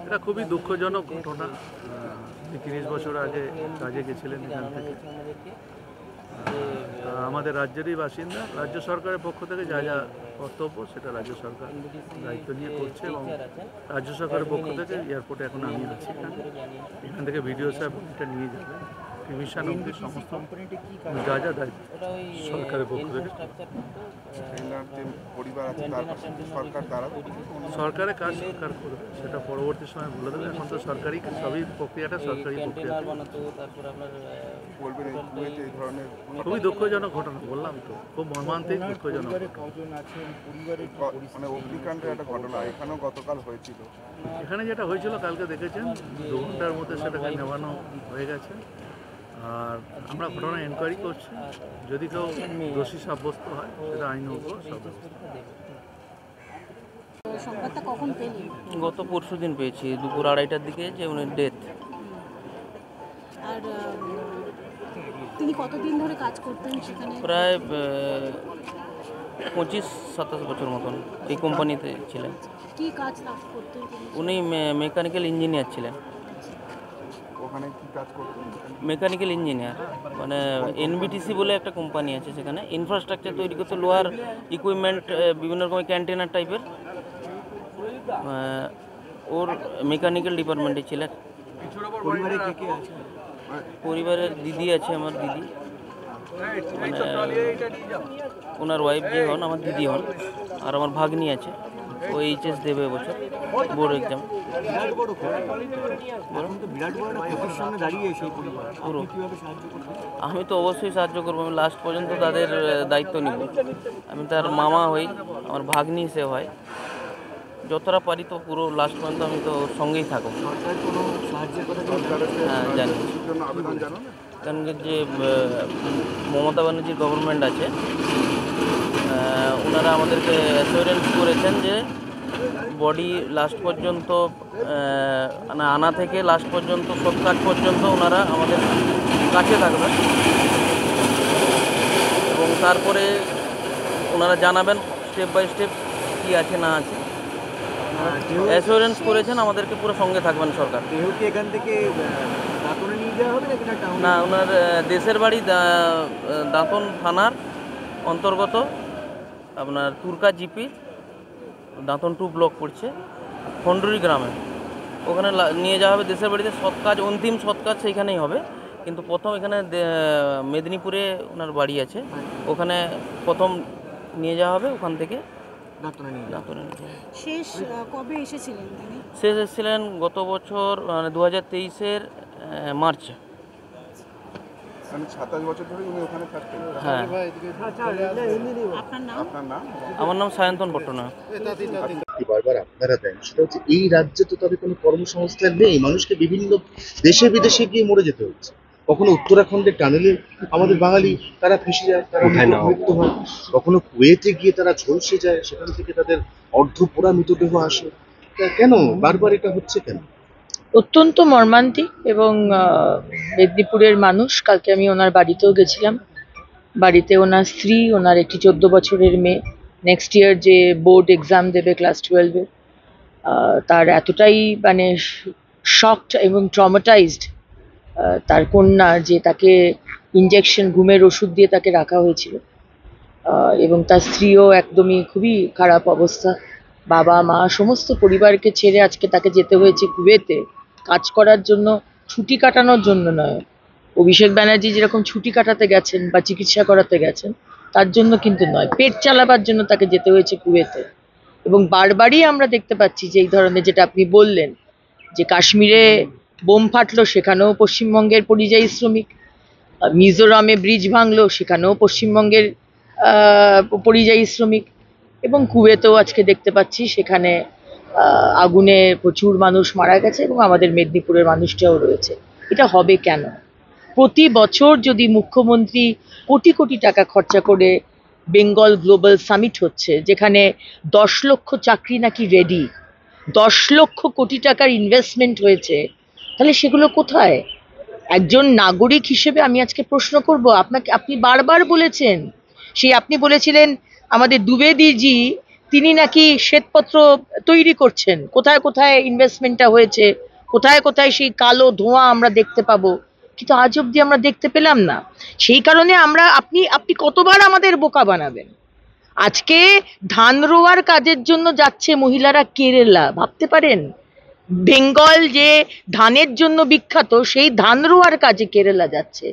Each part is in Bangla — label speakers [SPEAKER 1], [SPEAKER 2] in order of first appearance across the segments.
[SPEAKER 1] এটা খুবই দুঃখজনক ঘটনা। 30 বছর আগে কাজে গেছিলেন এখান থেকে। আমাদের রাজ্যেরই বাসিন্দা। রাজ্য সরকারের পক্ষ থেকে যা যা কর্তব্য সেটা রাজ্য সরকার দায়িত্ব নিয়ে করছে, এবং রাজ্য সরকারের পক্ষ থেকে এয়ারপোর্টে এখন আমি আছি, এখান থেকে ভিডিও সাহেব এটা নিয়ে যাবে কমিশন অবধি সমস্ত যা যা দায়িত্ব সরকারের পক্ষ থেকে। সরকারের কাজ সরকার করবে, সেটা পরবর্তী সময় বলে দেবে। এখন তো সরকারি সবই প্রক্রিয়াটা সরকারি প্রক্রিয়া। খুবই দুঃখজনক ঘটনা, বললাম তো, খুব মর্মান্তিক দুঃখজনক এখানে যেটা হয়েছিল কালকে দেখেছেন, 2 ঘন্টার মধ্যে সেটাকে নেওয়ানো হয়ে গেছে। আর আমরা ঘটনা এনকোয়ারি করছি, যদি কেউ দোষী সাব্যস্ত হয় সেটা আইনের উপর সাব্যস্ত।
[SPEAKER 2] গত পরশু দিন পেয়েছি, দুপুর 2:30টার দিকে, যে উনি ডেথ।
[SPEAKER 3] আর তিনি কতদিন ধরে কাজ করতেন সেখানে?
[SPEAKER 2] প্রায় 25-27 বছর মতন এই কোম্পানিতে ছিলেন।
[SPEAKER 3] কি কাজ করতেন
[SPEAKER 2] উনি মেকানিক্যাল ইঞ্জিনিয়ার ছিলেন।
[SPEAKER 4] ওখানে কি কাজ করতেন?
[SPEAKER 2] মেকানিক্যাল ইঞ্জিনিয়ার, মানে এনবিটিসি বলে একটা কোম্পানি আছে, সেখানে ইনফ্রাস্ট্রাকচার তৈরি করতে, লোহার ইকুইপমেন্ট, বিভিন্ন রকমের ক্যান্টেনার টাইপের। ওর মেকানিক্যাল ডিপার্টমেন্টে ছিলেন।
[SPEAKER 4] পরিবারে কে কে আছে?
[SPEAKER 2] পরিবারের দিদি আছে, আমার দিদি, মানে ওনার ওয়াইফ যে হন আমার দিদি হন, আর আমার ভাগ্নি আছে, ও এইচএস দেবে এবছর বোর্ড এক্সাম। আমি তো অবশ্যই সাহায্য করবো, আমি লাস্ট পর্যন্ত তাদের দায়িত্ব নিব। আমি তার মামা হই, আমার ভাগ্নি সে হয়, যতটা পারি তো পুরো লাস্ট পর্যন্ত আমি তো ওর সঙ্গেই থাকবো। হ্যাঁ জানি, কারণ যে মমতা ব্যানার্জির গভর্নমেন্ট আছে, ওনারা আমাদেরকে অ্যাসিওরেন্স করেছেন যে বডি লাস্ট পর্যন্ত আনা থেকে লাস্ট পর্যন্ত সব কাজ পর্যন্ত ওনারা আমাদের কাছে থাকবেন, এবং তারপরে ওনারা জানাবেন স্টেপ বাই স্টেপ কী আছে না আছে। অ্যাসিওরেন্স করেছেন আমাদেরকে, পুরো সঙ্গে থাকবেন সরকার।
[SPEAKER 4] এখান থেকে নিয়ে যাওয়া হবে
[SPEAKER 2] না, ওনার দেশের বাড়ি দাঁতন থানার অন্তর্গত, আপনার তুরকা জিপি, দাঁতন 2 ব্লক পড়ছে, খন্ডুরি গ্রামে। ওখানে নিয়ে যাওয়া হবে দেশের বাড়িতে। সৎ কাজ, অন্তিম সৎ কাজ সেইখানেই হবে, কিন্তু প্রথম এখানে মেদিনীপুরে ওনার বাড়ি আছে, ওখানে প্রথম নিয়ে যাওয়া হবে, ওখান থেকে
[SPEAKER 3] শেষ কবে এসেছিলেন তিনি?
[SPEAKER 2] শেষ এসেছিলেন গত বছর, মানে 2023-এর মার্চে।
[SPEAKER 4] 27 বছর ধরে উনি ওখানে থাকতেন।
[SPEAKER 2] হ্যাঁ।
[SPEAKER 3] আপনার নাম?
[SPEAKER 2] আমার নাম সায়ন্তন পট্টনায়ক।
[SPEAKER 5] বারবার আপনারা দেন, সেটা হচ্ছে এই রাজ্যে তো তাদের কোনো কর্মসংস্থান নেই, মানুষকে বিভিন্ন দেশে বিদেশে গিয়ে মরে যেতে হচ্ছে। কখনো উত্তরাখণ্ডের টানেলে আমাদের বাঙালি তারা ফেসে যায়, তারা মৃত্যু হয়, কখনো কুয়েতে গিয়ে তারা ঝলসে যায়, সেখান থেকে তাদের অর্ধপোড়া মৃতদেহ আসে। কেন বারবার এটা হচ্ছে কেন?
[SPEAKER 6] অত্যন্ত মর্মান্তিক। এবং মেদিনীপুরের মানুষ, কালকে আমি ওনার বাড়িতেও গেছিলাম। বাড়িতে ওনার স্ত্রী, ওনার একটি 14 বছরের মেয়ে, নেক্সট ইয়ার যে বোর্ড এক্সাম দেবে ক্লাস 12-এ, তার এতটাই মানে শকড এবং ট্রমাটাইজড তার কন্যা, যে তাকে ইনজেকশন, ঘুমের ওষুধ দিয়ে তাকে রাখা হয়েছিল, এবং তার স্ত্রীও একদমই খুবই খারাপ অবস্থা। বাবা মা সমস্ত পরিবারকে ছেড়ে আজকে তাকে যেতে হয়েছে কুয়েতে কাজ করার জন্য, ছুটি কাটানোর জন্য নয়। অভিষেক ব্যানার্জি যেরকম ছুটি কাটাতে গেছেন বা চিকিৎসা করাতে গেছেন, তার জন্য কিন্তু নয়, পেট চালাবার জন্য তাকে যেতে হয়েছে কুয়েতে। এবং বারবারই আমরা দেখতে পাচ্ছি যে এই ধরনের, যেটা আপনি বললেন যে কাশ্মীরে বোম ফাটলো, সেখানেও পশ্চিমবঙ্গের পরিযায়ী শ্রমিক, মিজোরামে ব্রিজ ভাঙলো, সেখানেও পশ্চিমবঙ্গের পরিযায়ী শ্রমিক, এবং কুয়েতেও আজকে দেখতে পাচ্ছি সেখানে আগুনে প্রচুর মানুষ মারা গেছে, এবং আমাদের মেদিনীপুরের মানুষটাও রয়েছে। এটা হবে কেন? প্রতি বছর যদি মুখ্যমন্ত্রী কোটি কোটি টাকা খরচা করে বেঙ্গল গ্লোবাল সামিট হচ্ছে, যেখানে 10 লক্ষ চাকরি নাকি রেডি, 10 লক্ষ কোটি টাকার ইনভেস্টমেন্ট হয়েছে, তাহলে সেগুলো কোথায়? একজন নাগরিক হিসেবে আমি আজকে প্রশ্ন করব আপনাকে। আপনি বারবার বলেছেন, আপনি বলেছিলেন আমাদের দ্বিবেদীজি তিনি নাকি শ্বেতপত্র তৈরি করছেন, কোথায় কোথায় ইনভেস্টমেন্টটা হয়েছে, কোথায় কোথায় সেই কালো ধোঁয়া আমরা দেখতে পাবো, কিন্তু আজ অব্দি আমরা দেখতে পেলাম না। সেই কারণে আপনি কতবার আমাদের বোকা বানাবেন? আজকে ধান রোয়ার কাজের জন্য যাচ্ছে মহিলারা কেরালা, ভাবতে পারেন? বেঙ্গল যে ধানের জন্য বিখ্যাত, সেই ধান রোয়ার কাজে কেরালা যাচ্ছে।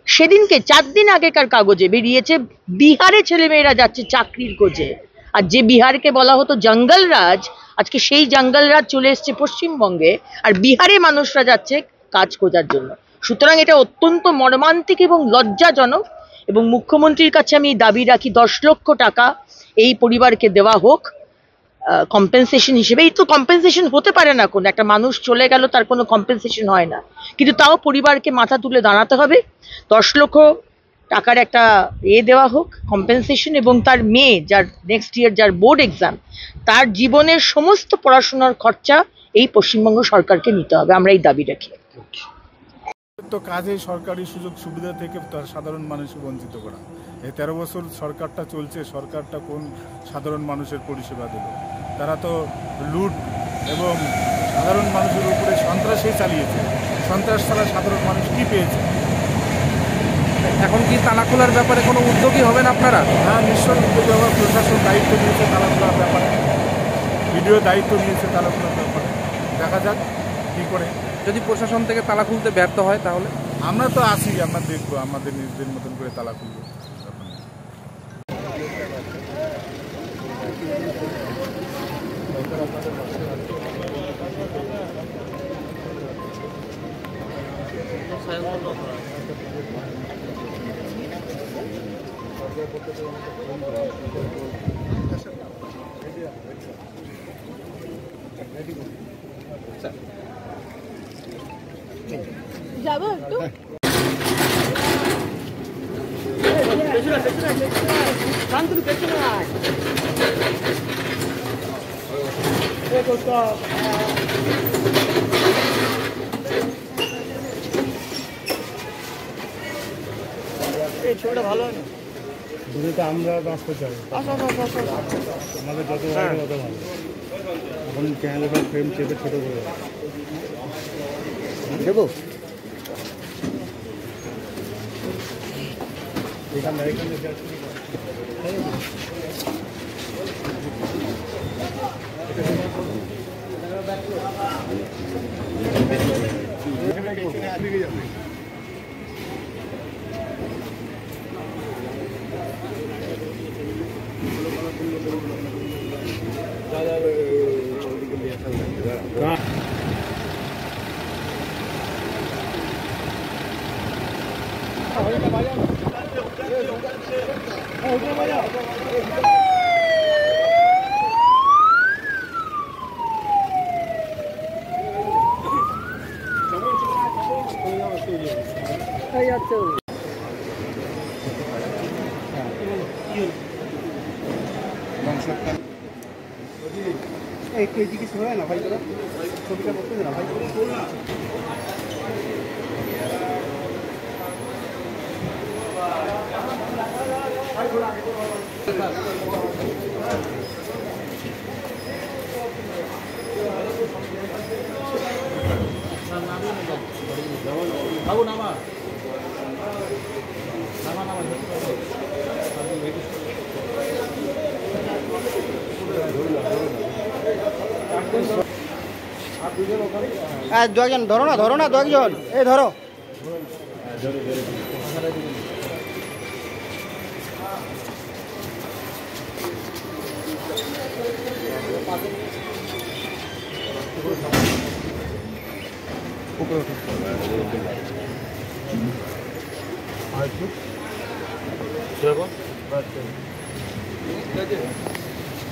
[SPEAKER 6] সেদিনকে 4 দিন আগেকার কাগজে বেরিয়েছে বিহারে ছেলেমেয়েরা যাচ্ছে চাকরির খোঁজে, আর যে বিহারকে বলা হতো জঙ্গল রাজ, আজকে সেই জঙ্গল রাজ চলে এসছে পশ্চিমবঙ্গে, আর বিহারে মানুষরা যাচ্ছে কাজ খোঁজার জন্য। সুতরাং এটা অত্যন্ত মর্মান্তিক এবং লজ্জাজনক, এবং মুখ্যমন্ত্রীর কাছে আমি দাবি রাখি 10 লক্ষ টাকা এই পরিবারকে দেওয়া হোক কম্পেনসেশন হিসেবে। এই তো কম্পেনসেশন হতে পারে না, কোন একটা মানুষ চলে গেল তার কোনো কম্পেনসেশন হয় না, কিন্তু তাও পরিবারকে মাথা তুলে দাঁড়াতে হবে। 10 লক্ষ টাকার একটা দেওয়া হোক কম্পেনসেশন, এবং তার মেয়ে যার নেক্সট ইয়ার যার বোর্ড এক্সাম, তার জীবনের সমস্ত পড়াশোনার খরচা এই পশ্চিমবঙ্গ সরকারকে নিতে হবে, আমরা এই দাবি রাখি।
[SPEAKER 7] তো কাজে সরকারি সুযোগ সুবিধা থেকে তার সাধারণ মানুষকে বঞ্চিত করা। এই 13 বছর সরকারটা চলছে, সরকারটা কোন সাধারণ মানুষের পরিষেবা দিল? তারা তো লুট এবং সাধারণ মানুষের উপরে সন্ত্রাসই চালিয়েছে। সন্ত্রাস ছাড়া সাধারণ মানুষ কী পেয়েছে?
[SPEAKER 8] এখন কি তালা খোলার ব্যাপারে কোনো উদ্যোগী হবেন আপনারা?
[SPEAKER 7] হ্যাঁ, নিশ্চয়ই উদ্যোগ হবে। প্রশাসন দায়িত্ব নিয়েছে তালা খোলার ব্যাপারে, ভিডিও দায়িত্ব নিয়েছে তালা খোলার ব্যাপারে। দেখা যাক কী করে।
[SPEAKER 8] যদি প্রশাসন থেকে তালা খুলতে ব্যর্থ হয় তাহলে?
[SPEAKER 7] আমরা তো আসি, আমরা দেখবো, আমাদের নিজেদের মতন করে তালা খুলবো।
[SPEAKER 3] যাবো একটু
[SPEAKER 7] দূরে আমরা বাঁচতে চাই, আমাদের যত ভালো তত ভালো। এখন ক্যামেরা ফ্রেম চেপে ছোট করে দেবো।
[SPEAKER 4] এইদিকে সরে না ভাই, ছবিটা করতে না ভাই। দু একজন ধরো না, দু একজন, এই ধরো।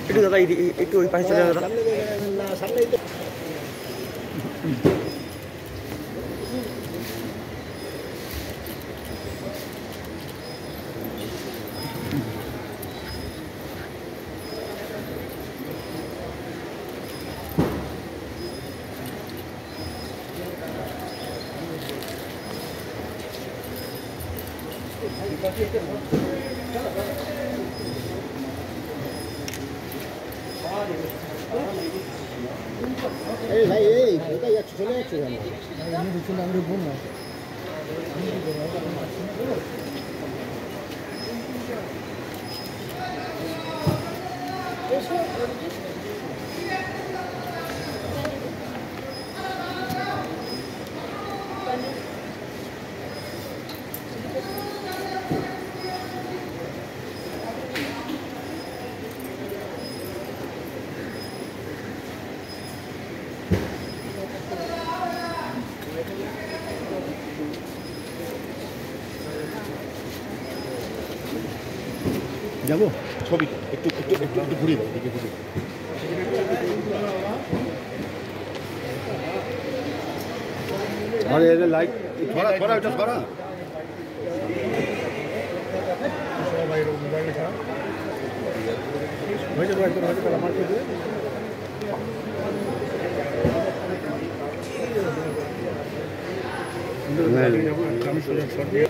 [SPEAKER 4] একটু দাদা, একটু ওই পাশে চলে যাবে দাদা। এই ভাই এই কোথায় যাচ্ছ চলে যাচ্ছ কেন আমি দুজন আমরা ঘুম না যাবো ছবি একটু একটু একটু একটু ঘুরিয়ে দাও দিকে ঘুরিয়ে আরে এদের লাইট ছড়া ছড়া এটা ছড়া হয়ে যাবে একদম হয়ে যাবে আমার থেকে আমি সোজা ছড় দিয়ে